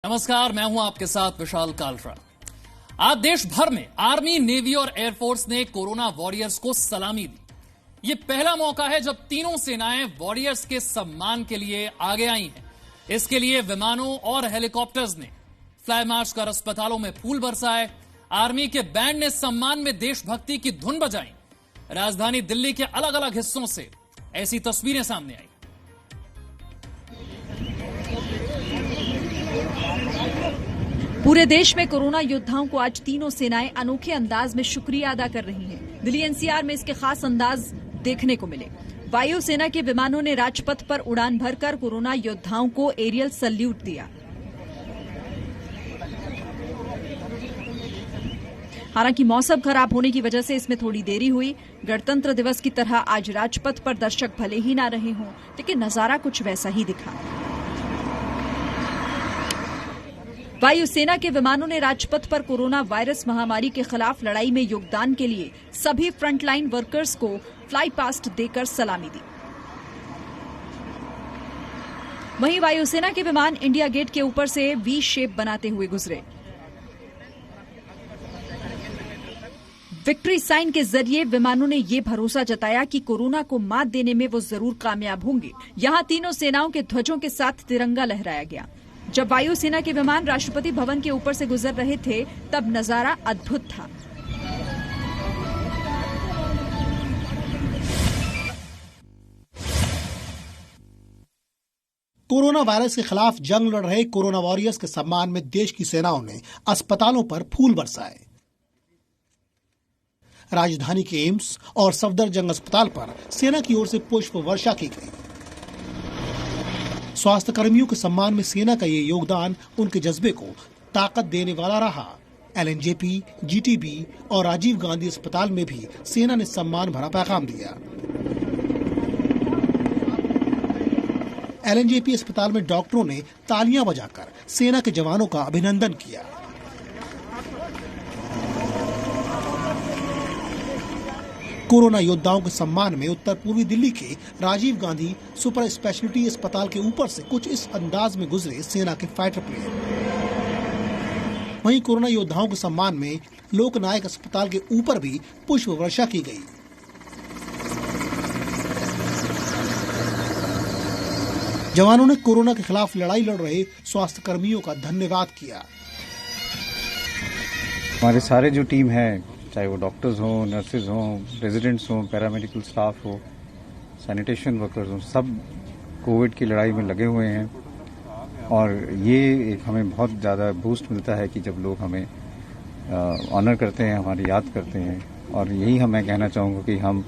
नमस्कार, मैं हूं आपके साथ विशाल कालरा। आज देश भर में आर्मी, नेवी और एयरफोर्स ने कोरोना वॉरियर्स को सलामी दी। ये पहला मौका है जब तीनों सेनाएं वॉरियर्स के सम्मान के लिए आगे आई हैं। इसके लिए विमानों और हेलीकॉप्टर्स ने फ्लाई मार्च कर अस्पतालों में फूल बरसाए। आर्मी के बैंड ने सम्मान में देशभक्ति की धुन बजाई। राजधानी दिल्ली के अलग अलग हिस्सों से ऐसी तस्वीरें सामने आई। पूरे देश में कोरोना योद्धाओं को आज तीनों सेनाएं अनोखे अंदाज में शुक्रिया अदा कर रही हैं। दिल्ली एनसीआर में इसके खास अंदाज देखने को मिले। वायुसेना के विमानों ने राजपथ पर उड़ान भरकर कोरोना योद्धाओं को एरियल सैल्यूट दिया। हालांकि मौसम खराब होने की वजह से इसमें थोड़ी देरी हुई। गणतंत्र दिवस की तरह आज राजपथ पर दर्शक भले ही ना रहे हों, लेकिन नजारा कुछ वैसा ही दिखा। वायुसेना के विमानों ने राजपथ पर कोरोना वायरस महामारी के खिलाफ लड़ाई में योगदान के लिए सभी फ्रंटलाइन वर्कर्स को फ्लाई पास्ट देकर सलामी दी। वहीं वायुसेना के विमान इंडिया गेट के ऊपर से वी शेप बनाते हुए गुजरे। विक्ट्री साइन के जरिए विमानों ने ये भरोसा जताया कि कोरोना को मात देने में वो जरूर कामयाब होंगे। यहां तीनों सेनाओं के ध्वजों के साथ तिरंगा लहराया गया। जब वायुसेना के विमान राष्ट्रपति भवन के ऊपर से गुजर रहे थे, तब नजारा अद्भुत था। कोरोना वायरस के खिलाफ जंग लड़ रहे कोरोना वॉरियर्स के सम्मान में देश की सेनाओं ने अस्पतालों पर फूल बरसाए। राजधानी के एम्स और सफदरजंग अस्पताल पर सेना की ओर से पुष्प वर्षा की गई। स्वास्थ्य कर्मियों के सम्मान में सेना का ये योगदान उनके जज्बे को ताकत देने वाला रहा। एलएनजेपी, जीटीबी और राजीव गांधी अस्पताल में भी सेना ने सम्मान भरा पैगाम दिया। एलएनजेपी अस्पताल में डॉक्टरों ने तालियां बजाकर सेना के जवानों का अभिनंदन किया। कोरोना योद्धाओं के सम्मान में उत्तर पूर्वी दिल्ली के राजीव गांधी सुपर स्पेशलिटी अस्पताल के ऊपर से कुछ इस अंदाज में गुजरे सेना के फाइटर प्लेन। वहीं कोरोना योद्धाओं के सम्मान में लोकनायक अस्पताल के ऊपर भी पुष्प वर्षा की गई। जवानों ने कोरोना के खिलाफ लड़ाई लड़ रहे स्वास्थ्य कर्मियों का धन्यवाद किया। हमारे सारे जो टीम है, चाहे वो डॉक्टर्स हों, नर्सेज हों, रेजिडेंट्स हों, पैरामेडिकल स्टाफ हो, सैनिटेशन वर्कर्स हों, सब कोविड की लड़ाई में लगे हुए हैं। और ये एक हमें बहुत ज़्यादा बूस्ट मिलता है कि जब लोग हमें ऑनर करते हैं, हमारी याद करते हैं। और यही मैं कहना चाहूँगा कि हम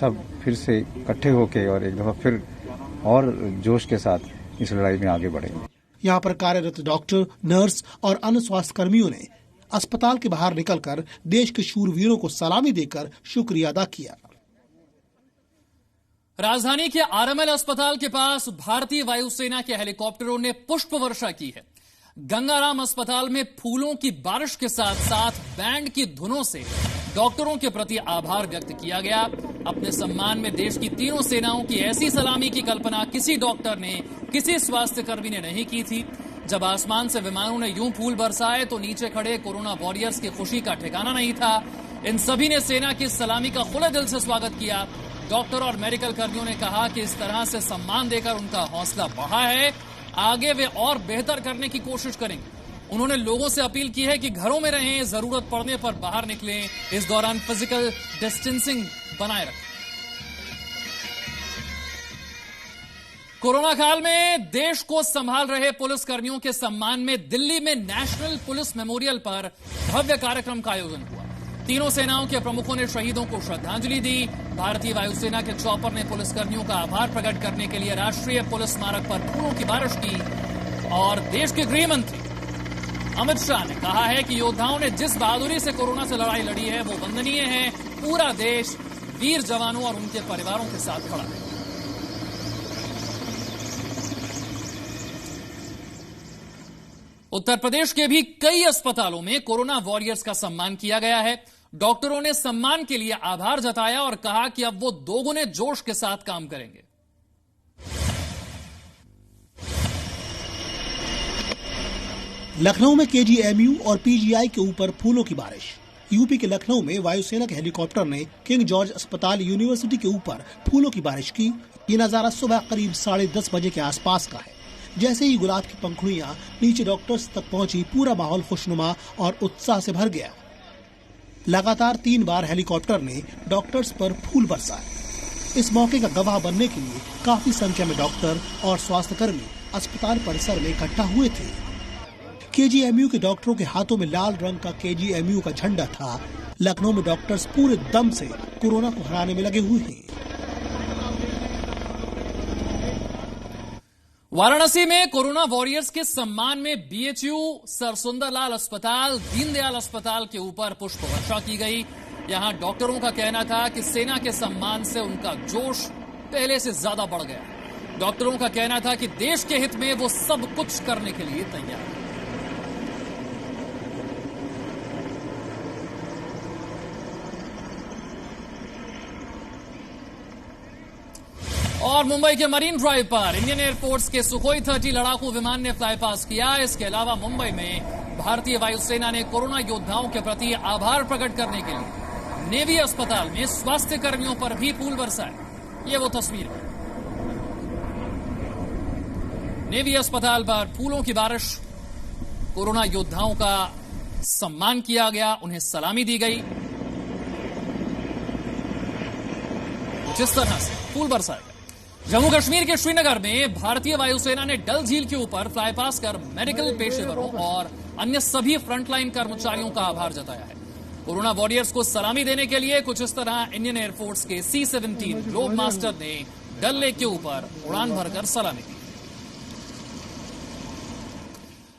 सब फिर से इकट्ठे होकर और एक दफ़ा फिर और जोश के साथ इस लड़ाई में आगे बढ़ेंगे। यहाँ पर कार्यरत डॉक्टर, नर्स और अन्य स्वास्थ्य कर्मियों ने अस्पताल के बाहर निकलकर देश के शूरवीरों को सलामी देकर शुक्रिया अदा किया। राजधानी के आरएमएल अस्पताल के पास भारतीय वायुसेना के हेलीकॉप्टरों ने पुष्प वर्षा की है। गंगाराम अस्पताल में फूलों की बारिश के साथ साथ बैंड की धुनों से डॉक्टरों के प्रति आभार व्यक्त किया गया। अपने सम्मान में देश की तीनों सेनाओं की ऐसी सलामी की कल्पना किसी डॉक्टर ने, किसी स्वास्थ्य कर्मी ने नहीं की थी। जब आसमान से विमानों ने यूं फूल बरसाए तो नीचे खड़े कोरोना वॉरियर्स की खुशी का ठिकाना नहीं था। इन सभी ने सेना की सलामी का खुले दिल से स्वागत किया। डॉक्टर और मेडिकल कर्मियों ने कहा कि इस तरह से सम्मान देकर उनका हौसला बढ़ा है, आगे वे और बेहतर करने की कोशिश करेंगे। उन्होंने लोगों से अपील की है कि घरों में रहें, जरूरत पड़ने पर बाहर निकलें, इस दौरान फिजिकल डिस्टेंसिंग बनाए रखें। कोरोना काल में देश को संभाल रहे पुलिस कर्मियों के सम्मान में दिल्ली में नेशनल पुलिस मेमोरियल पर भव्य कार्यक्रम का आयोजन हुआ। तीनों सेनाओं के प्रमुखों ने शहीदों को श्रद्धांजलि दी। भारतीय वायुसेना के चॉपर ने पुलिसकर्मियों का आभार प्रकट करने के लिए राष्ट्रीय पुलिस स्मारक पर फूलों की बारिश की। और देश के गृह मंत्री अमित शाह ने कहा है कि योद्धाओं ने जिस बहादुरी से कोरोना से लड़ाई लड़ी है वो वंदनीय है। पूरा देश वीर जवानों और उनके परिवारों के साथ खड़ा है। उत्तर प्रदेश के भी कई अस्पतालों में कोरोना वॉरियर्स का सम्मान किया गया है। डॉक्टरों ने सम्मान के लिए आभार जताया और कहा कि अब वो दोगुने जोश के साथ काम करेंगे। लखनऊ में केजीएमयू और पीजीआई के ऊपर फूलों की बारिश। यूपी के लखनऊ में वायुसेना के हेलीकॉप्टर ने किंग जॉर्ज अस्पताल यूनिवर्सिटी के ऊपर फूलों की बारिश की। ये नजारा सुबह करीब 10:30 बजे के आसपास का है। जैसे ही गुलाब की पंखुड़ियां नीचे डॉक्टर्स तक पहुंची, पूरा माहौल खुशनुमा और उत्साह से भर गया। लगातार 3 बार हेलीकॉप्टर ने डॉक्टर्स पर फूल बरसाए। इस मौके का गवाह बनने के लिए काफी संख्या में डॉक्टर और स्वास्थ्यकर्मी अस्पताल परिसर में इकट्ठा हुए थे। केजीएमयू के डॉक्टरों के हाथों में लाल रंग का केजीएमयू का झंडा था। लखनऊ में डॉक्टर्स पूरे दम से कोरोना को हराने में लगे हुए हैं। वाराणसी में कोरोना वॉरियर्स के सम्मान में बीएचयू, सर सुंदरलाल अस्पताल, दीनदयाल अस्पताल के ऊपर पुष्प वर्षा की गई। यहां डॉक्टरों का कहना था कि सेना के सम्मान से उनका जोश पहले से ज्यादा बढ़ गया। डॉक्टरों का कहना था कि देश के हित में वो सब कुछ करने के लिए तैयार है। और मुंबई के मरीन ड्राइव पर इंडियन एयरफोर्स के सुखोई 30 लड़ाकू विमान ने फ्लाई पास किया। इसके अलावा मुंबई में भारतीय वायुसेना ने कोरोना योद्धाओं के प्रति आभार प्रकट करने के लिए नेवी अस्पताल में स्वास्थ्य कर्मियों पर भी फूल बरसाए। ये वो तस्वीर है। नेवी अस्पताल पर फूलों की बारिश, कोरोना योद्धाओं का सम्मान किया गया, उन्हें सलामी दी गई। जिस तरह से फूल बरसाए गए। जम्मू कश्मीर के श्रीनगर में भारतीय वायुसेना ने डल झील के ऊपर फ्लाई पास कर मेडिकल पेशेवरों और अन्य सभी फ्रंटलाइन कर्मचारियों का आभार जताया है। कोरोना वॉरियर्स को सलामी देने के लिए कुछ इस तरह इंडियन एयरफोर्स के C-17 ग्लोब मास्टर ने डल लेक के ऊपर उड़ान भरकर सलामी दी।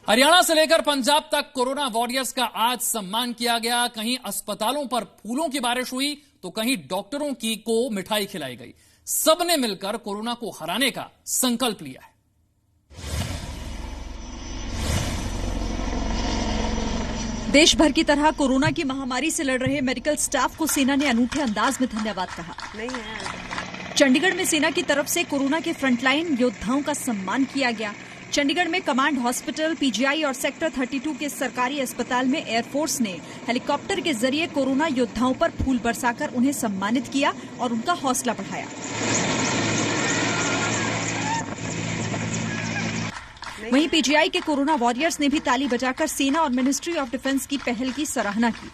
हरियाणा से लेकर पंजाब तक कोरोना वॉरियर्स का आज सम्मान किया गया। कहीं अस्पतालों पर फूलों की बारिश हुई तो कहीं डॉक्टरों को मिठाई खिलाई गई। सबने मिलकर कोरोना को हराने का संकल्प लिया है। देश भर की तरह कोरोना की महामारी से लड़ रहे मेडिकल स्टाफ को सेना ने अनूठे अंदाज में धन्यवाद कहा। चंडीगढ़ में सेना की तरफ से कोरोना के फ्रंटलाइन योद्धाओं का सम्मान किया गया। चंडीगढ़ में कमांड हॉस्पिटल, पीजीआई और सेक्टर 32 के सरकारी अस्पताल में एयरफोर्स ने हेलीकॉप्टर के जरिए कोरोना योद्धाओं पर फूल बरसाकर उन्हें सम्मानित किया और उनका हौसला बढ़ाया। वहीं पीजीआई के कोरोना वॉरियर्स ने भी ताली बजाकर सेना और मिनिस्ट्री ऑफ डिफेंस की पहल की सराहना की।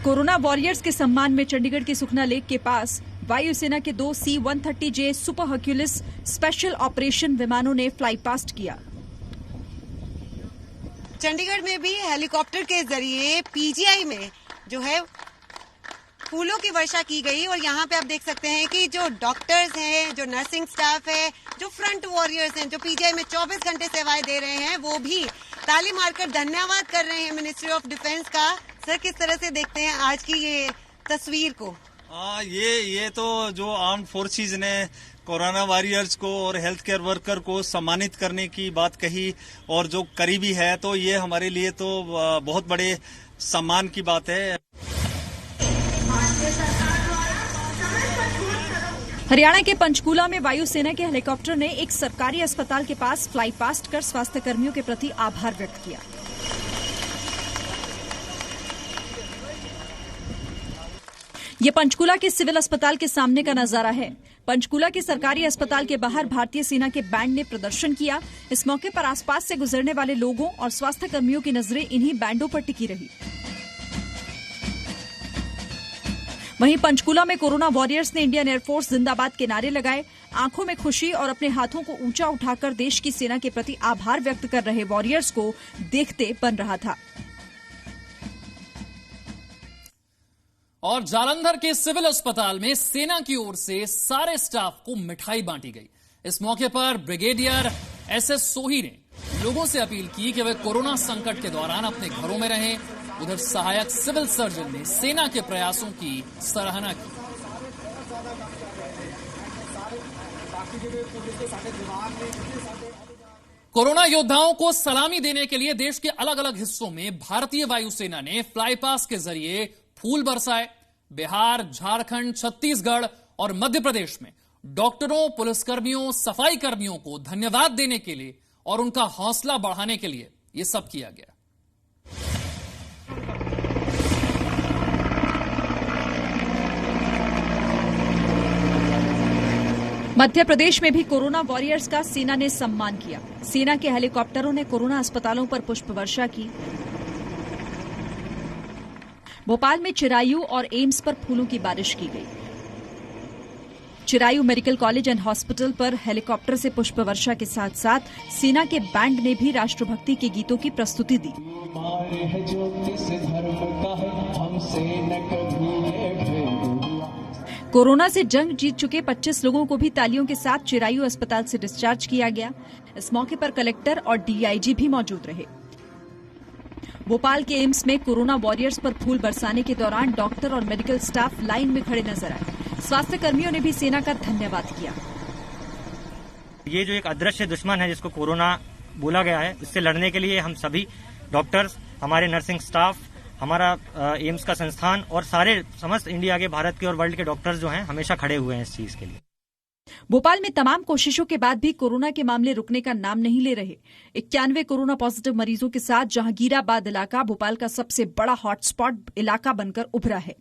कोरोना वॉरियर्स के सम्मान में चंडीगढ़ के सुखना लेक के पास वायुसेना के 2 C-130J super Hercules special operation विमानों ने फ्लाई पास्ट किया। चंडीगढ़ में भी हेलीकॉप्टर के जरिए पीजीआई में जो है फूलों की वर्षा की गई और यहाँ पे आप देख सकते हैं कि जो डॉक्टर्स हैं, जो नर्सिंग स्टाफ है, जो फ्रंट वॉरियर्स हैं, जो पीजीआई में 24 घंटे सेवाएं दे रहे हैं, वो भी ताली मारकर धन्यवाद कर रहे हैं मिनिस्ट्री ऑफ डिफेंस का। सर, किस तरह से देखते हैं आज की ये तस्वीर को? ये तो जो आर्म्ड फोर्सेस ने कोरोना वॉरियर्स को और हेल्थ केयर वर्कर को सम्मानित करने की बात कही और जो करीबी है, तो ये हमारे लिए तो बहुत बड़े सम्मान की बात है। हरियाणा के पंचकूला में वायुसेना के हेलीकॉप्टर ने एक सरकारी अस्पताल के पास फ्लाई पास्ट कर स्वास्थ्य कर्मियों के प्रति आभार व्यक्त किया। ये पंचकूला के सिविल अस्पताल के सामने का नजारा है। पंचकूला के सरकारी अस्पताल के बाहर भारतीय सेना के बैंड ने प्रदर्शन किया। इस मौके पर आसपास से गुजरने वाले लोगों और स्वास्थ्य कर्मियों की नजरें इन्हीं बैंडों पर टिकी रही। वहीं पंचकूला में कोरोना वॉरियर्स ने इंडियन एयरफोर्स जिंदाबाद के नारे लगाए। आंखों में खुशी और अपने हाथों को ऊंचा उठाकर देश की सेना के प्रति आभार व्यक्त कर रहे वॉरियर्स को देखते बन रहा था। और जालंधर के सिविल अस्पताल में सेना की ओर से सारे स्टाफ को मिठाई बांटी गई। इस मौके पर ब्रिगेडियर SS सोही ने लोगों से अपील की कि वे कोरोना संकट के दौरान अपने घरों में रहें। उधर सहायक सिविल सर्जन ने सेना के प्रयासों की सराहना की। कोरोना योद्धाओं को सलामी देने के लिए देश के अलग अलग हिस्सों में भारतीय वायुसेना ने फ्लाई पास के जरिए फूल बरसाए। बिहार, झारखंड, छत्तीसगढ़ और मध्य प्रदेश में डॉक्टरों, पुलिसकर्मियों, सफाई कर्मियों को धन्यवाद देने के लिए और उनका हौसला बढ़ाने के लिए ये सब किया गया। मध्य प्रदेश में भी कोरोना वॉरियर्स का सेना ने सम्मान किया। सेना के हेलीकॉप्टरों ने कोरोना अस्पतालों पर पुष्प वर्षा की। भोपाल में चिरायू और एम्स पर फूलों की बारिश की गई। Chirayu medical college and hospital पर हेलीकॉप्टर से पुष्प वर्षा के साथ साथ सेना के बैंड ने भी राष्ट्रभक्ति के गीतों की प्रस्तुति दी। कोरोना से जंग जीत चुके 25 लोगों को भी तालियों के साथ चिरायू अस्पताल से डिस्चार्ज किया गया। इस मौके पर कलेक्टर और डीआईजी भी मौजूद रहे। भोपाल के एम्स में कोरोना वॉरियर्स पर फूल बरसाने के दौरान डॉक्टर और मेडिकल स्टाफ लाइन में खड़े नजर आए। स्वास्थ्य कर्मियों ने भी सेना का धन्यवाद किया। ये जो एक अदृश्य दुश्मन है जिसको कोरोना बोला गया है, इससे लड़ने के लिए हम सभी डॉक्टर्स, हमारे नर्सिंग स्टाफ, हमारा एम्स का संस्थान और सारे समस्त इंडिया के, भारत के और वर्ल्ड के डॉक्टर्स जो हैं हमेशा खड़े हुए हैं इस चीज के लिए। भोपाल में तमाम कोशिशों के बाद भी कोरोना के मामले रुकने का नाम नहीं ले रहे। 91 कोरोना पॉजिटिव मरीजों के साथ जहांगीराबाद इलाका भोपाल का सबसे बड़ा हॉटस्पॉट इलाका बनकर उभरा है।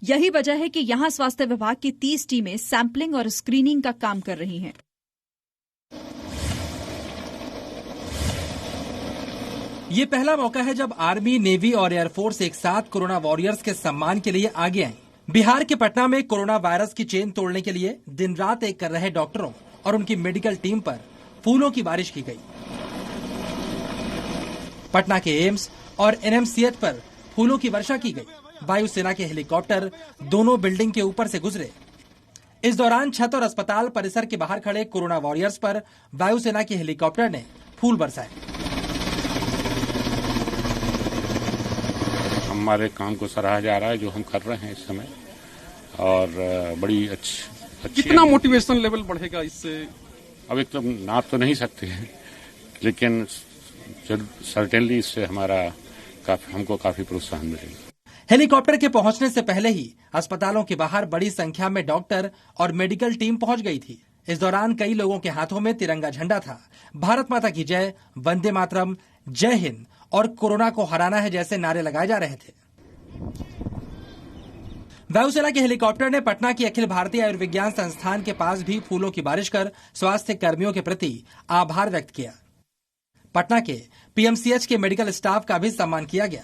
यही वजह है कि यहां स्वास्थ्य विभाग की 30 टीमें सैंपलिंग और स्क्रीनिंग का काम कर रही हैं। ये पहला मौका है जब आर्मी, नेवी और एयरफोर्स एक साथ कोरोना वॉरियर्स के सम्मान के लिए आगे आए। बिहार के पटना में कोरोना वायरस की चेन तोड़ने के लिए दिन रात एक कर रहे डॉक्टरों और उनकी मेडिकल टीम पर फूलों की बारिश की गई। पटना के एम्स और एनएमसीएच पर फूलों की वर्षा की गई। वायुसेना के हेलीकॉप्टर दोनों बिल्डिंग के ऊपर से गुजरे। इस दौरान छत और अस्पताल परिसर के बाहर खड़े कोरोना वॉरियर्स पर वायुसेना के हेलीकॉप्टर ने फूल बरसाए। हमारे काम को सराहा जा रहा है जो हम कर रहे हैं इस समय, और बड़ी अच्छी। कितना मोटिवेशन लेवल बढ़ेगा इससे? अब एक तो नाप तो नहीं सकते हैं, लेकिन सर्टेनली इससे हमको काफी प्रोत्साहन मिलेगा। हेलीकॉप्टर के पहुंचने से पहले ही अस्पतालों के बाहर बड़ी संख्या में डॉक्टर और मेडिकल टीम पहुंच गई थी। इस दौरान कई लोगों के हाथों में तिरंगा झंडा था। भारत माता की जय, वंदे मातरम, जय हिंद और कोरोना को हराना है जैसे नारे लगाए जा रहे थे। वायुसेना के हेलीकॉप्टर ने पटना की अखिल भारतीय आयुर्विज्ञान संस्थान के पास भी फूलों की बारिश कर स्वास्थ्य कर्मियों के प्रति आभार व्यक्त किया। पटना के पीएमसीएच के मेडिकल स्टाफ का भी सम्मान किया गया।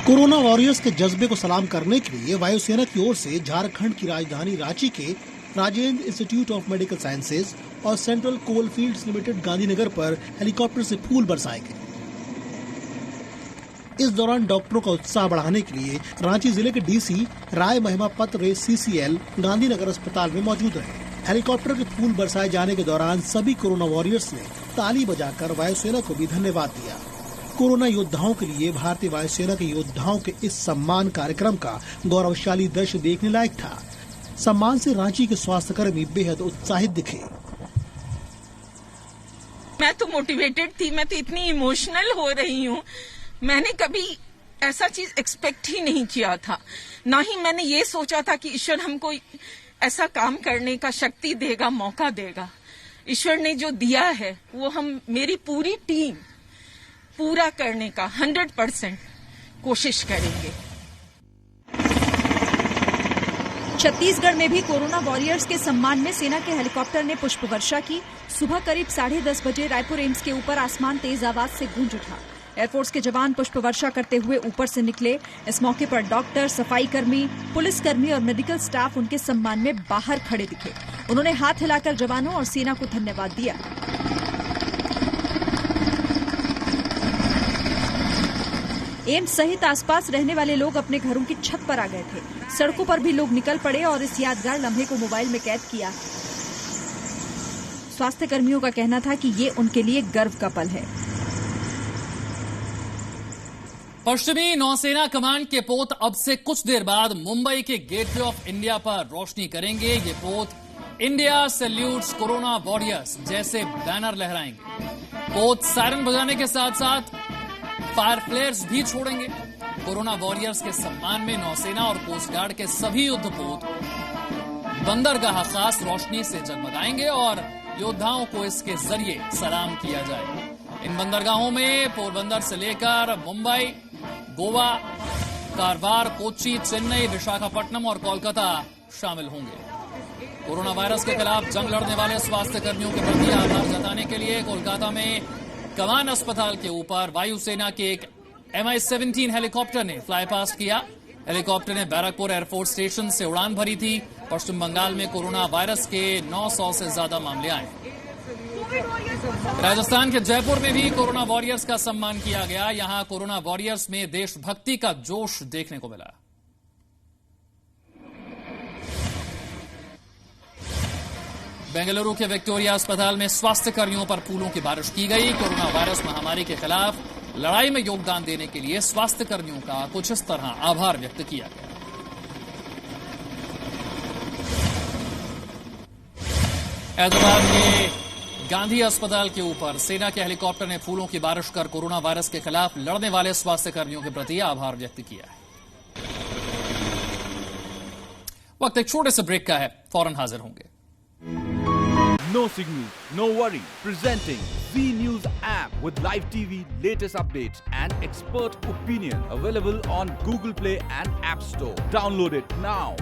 कोरोना वॉरियर्स के जज्बे को सलाम करने के लिए वायुसेना की ओर से झारखंड की राजधानी रांची के Rajendra institute of medical sciences और central coal fields limited Gandhinagar पर हेलीकॉप्टर से फूल बरसाए गए। इस दौरान डॉक्टरों का उत्साह बढ़ाने के लिए रांची जिले के डीसी राय महिमापत रे सीसीएल गांधीनगर अस्पताल में मौजूद रहे। हेलीकॉप्टर के फूल बरसाए जाने के दौरान सभी कोरोना वॉरियर्स ने ताली बजाकर वायुसेना को भी धन्यवाद दिया। कोरोना योद्धाओं के लिए भारतीय वायुसेना के योद्धाओं के इस सम्मान कार्यक्रम का गौरवशाली दृश्य देखने लायक था। सम्मान से रांची के स्वास्थ्यकर्मी बेहद उत्साहित दिखे। मैं तो मोटिवेटेड थी, मैं तो इतनी इमोशनल हो रही हूँ। मैंने कभी ऐसा चीज एक्सपेक्ट ही नहीं किया था, ना ही मैंने ये सोचा था कि ईश्वर हमको ऐसा काम करने का शक्ति देगा, मौका देगा। ईश्वर ने जो दिया है वो हम, मेरी पूरी टीम पूरा करने का 100% कोशिश करेंगे। छत्तीसगढ़ में भी कोरोना वॉरियर्स के सम्मान में सेना के हेलीकॉप्टर ने पुष्प वर्षा की। सुबह करीब 10:30 बजे रायपुर एम्स के ऊपर आसमान तेज आवाज से गूंज उठा। एयरफोर्स के जवान पुष्प वर्षा करते हुए ऊपर से निकले। इस मौके पर डॉक्टर, सफाई कर्मी, पुलिसकर्मी और मेडिकल स्टाफ उनके सम्मान में बाहर खड़े दिखे। उन्होंने हाथ हिलाकर जवानों और सेना को धन्यवाद दिया। एम्स सहित आसपास रहने वाले लोग अपने घरों की छत पर आ गए थे। सड़कों पर भी लोग निकल पड़े और इस यादगार लम्हे को मोबाइल में कैद किया। स्वास्थ्य कर्मियों का कहना था कि ये उनके लिए गर्व का पल है। पश्चिमी नौसेना कमांड के पोत अब से कुछ देर बाद मुंबई के गेटवे ऑफ इंडिया पर रोशनी करेंगे। ये पोत इंडिया सैल्यूट्स कोरोना वॉरियर्स जैसे बैनर लहराएंगे। पोत सायरन बजाने के साथ साथ फायर फ्लेयर्स भी छोड़ेंगे। कोरोना वॉरियर्स के सम्मान में नौसेना और कोस्ट गार्ड के सभी युद्धपोत बंदरगाह खास रोशनी से जगमगाएंगे और योद्धाओं को इसके जरिए सलाम किया जाएगा। इन बंदरगाहों में पोरबंदर से लेकर मुंबई, गोवा, कारवार, कोच्चि, चेन्नई, विशाखापट्टनम और कोलकाता शामिल होंगे। कोरोना वायरस के खिलाफ जंग लड़ने वाले स्वास्थ्य कर्मियों के प्रति आभार जताने के लिए कोलकाता में कमान अस्पताल के ऊपर वायुसेना के एक MI-17 हेलीकॉप्टर ने फ्लाई पास्ट किया। हेलीकॉप्टर ने बैरकपुर एयरफोर्स स्टेशन से उड़ान भरी थी। पश्चिम बंगाल में कोरोना वायरस के 900 से ज्यादा मामले आए। राजस्थान के जयपुर में भी कोरोना वॉरियर्स का सम्मान किया गया। यहां कोरोना वॉरियर्स में देशभक्ति का जोश देखने को मिला। बेंगलुरु के विक्टोरिया अस्पताल में स्वास्थ्य कर्मियों पर फूलों की बारिश की गई। कोरोना वायरस महामारी के खिलाफ लड़ाई में योगदान देने के लिए स्वास्थ्य कर्मियों का कुछ इस तरह आभार व्यक्त किया गया। हैदराबाद के गांधी अस्पताल के ऊपर सेना के हेलीकॉप्टर ने फूलों की बारिश कर कोरोना वायरस के खिलाफ लड़ने वाले स्वास्थ्य कर्मियों के प्रति आभार व्यक्त किया है। वक्त एक छोटे से ब्रेक का है, फौरन हाजिर होंगे। No signal, no worry. Presenting Z News app with live TV, latest updates and expert opinion. Available on Google Play and App Store. Download it now.